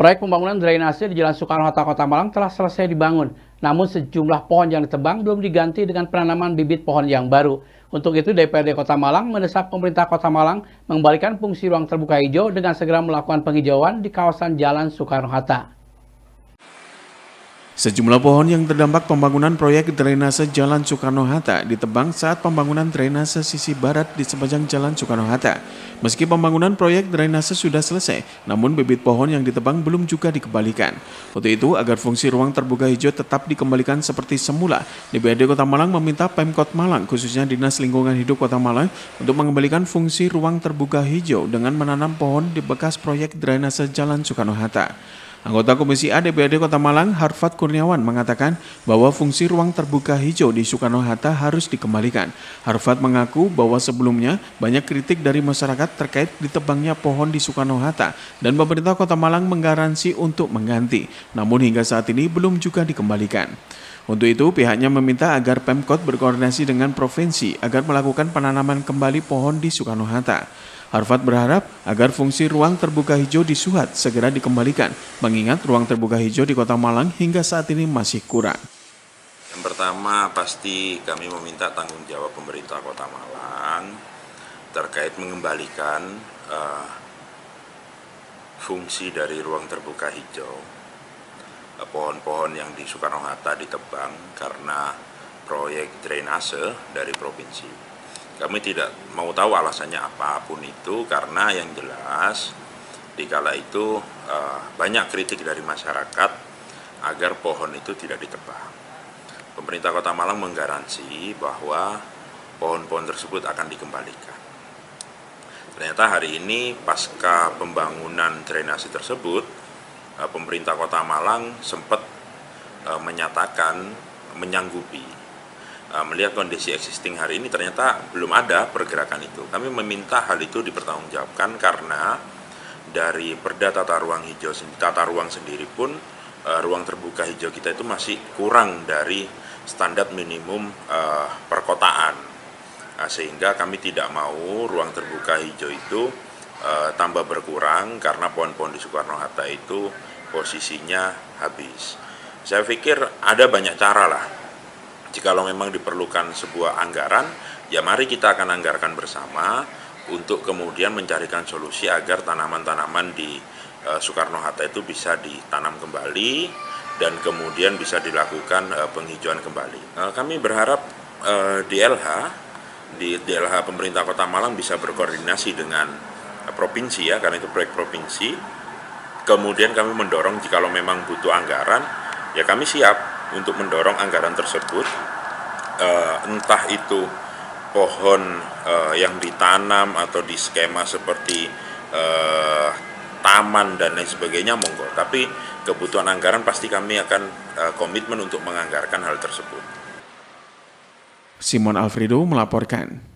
Proyek pembangunan drainase di Jalan Soekarno-Hatta, Kota Malang telah selesai dibangun. Namun sejumlah pohon yang ditebang belum diganti dengan penanaman bibit pohon yang baru. Untuk itu DPRD Kota Malang mendesak pemerintah Kota Malang mengembalikan fungsi ruang terbuka hijau dengan segera melakukan penghijauan di kawasan Jalan Soekarno-Hatta. Sejumlah pohon yang terdampak pembangunan proyek drainase Jalan Soekarno-Hatta ditebang saat pembangunan drainase sisi barat di sepanjang Jalan Soekarno-Hatta. Meski pembangunan proyek drainase sudah selesai, namun bibit pohon yang ditebang belum juga dikembalikan. Untuk itu, agar fungsi ruang terbuka hijau tetap dikembalikan seperti semula, DPRD Kota Malang meminta Pemkot Malang, khususnya Dinas Lingkungan Hidup Kota Malang, untuk mengembalikan fungsi ruang terbuka hijau dengan menanam pohon di bekas proyek drainase Jalan Soekarno-Hatta. Anggota Komisi A DPRD Kota Malang, Harfad Kurniawan, mengatakan bahwa fungsi ruang terbuka hijau di Soekarno-Hatta harus dikembalikan. Harfad mengaku bahwa sebelumnya banyak kritik dari masyarakat terkait ditebangnya pohon di Soekarno-Hatta dan pemerintah Kota Malang menggaransi untuk mengganti. Namun hingga saat ini belum juga dikembalikan. Untuk itu, pihaknya meminta agar Pemkot berkoordinasi dengan provinsi agar melakukan penanaman kembali pohon di Soekarno-Hatta. Harfad berharap agar fungsi ruang terbuka hijau di Suhat segera dikembalikan, mengingat ruang terbuka hijau di Kota Malang hingga saat ini masih kurang. Yang pertama, pasti kami meminta tanggung jawab pemerintah Kota Malang terkait mengembalikan fungsi dari ruang terbuka hijau. Pohon-pohon yang di Soekarno-Hatta ditebang karena proyek drainase dari provinsi. Kami tidak mau tahu alasannya apapun itu, karena yang jelas dikala itu banyak kritik dari masyarakat agar pohon itu tidak ditebang. Pemerintah Kota Malang menggaransi bahwa pohon-pohon tersebut akan dikembalikan. Ternyata hari ini pasca pembangunan drainase tersebut, pemerintah Kota Malang sempat menyatakan menyanggupi. Melihat kondisi existing hari ini ternyata belum ada pergerakan itu. Kami meminta hal itu dipertanggungjawabkan karena dari Perda Tata Ruang sendiri pun ruang terbuka hijau kita itu masih kurang dari standar minimum perkotaan. Sehingga kami tidak mau ruang terbuka hijau itu tambah berkurang karena pohon-pohon di Soekarno-Hatta itu posisinya habis. Saya pikir ada banyak cara lah. Jikalau memang diperlukan sebuah anggaran, ya mari kita akan anggarkan bersama untuk kemudian mencarikan solusi agar tanaman-tanaman di Soekarno-Hatta itu bisa ditanam kembali dan kemudian bisa dilakukan penghijauan kembali. Kami berharap di LH pemerintah Kota Malang bisa berkoordinasi dengan provinsi ya, karena itu proyek provinsi. Kemudian kami mendorong jikalau memang butuh anggaran, ya kami siap untuk mendorong anggaran tersebut, entah itu pohon yang ditanam atau di skema seperti taman dan lain sebagainya, monggo. Tapi kebutuhan anggaran pasti kami akan komitmen untuk menganggarkan hal tersebut. Simon Alfredo melaporkan.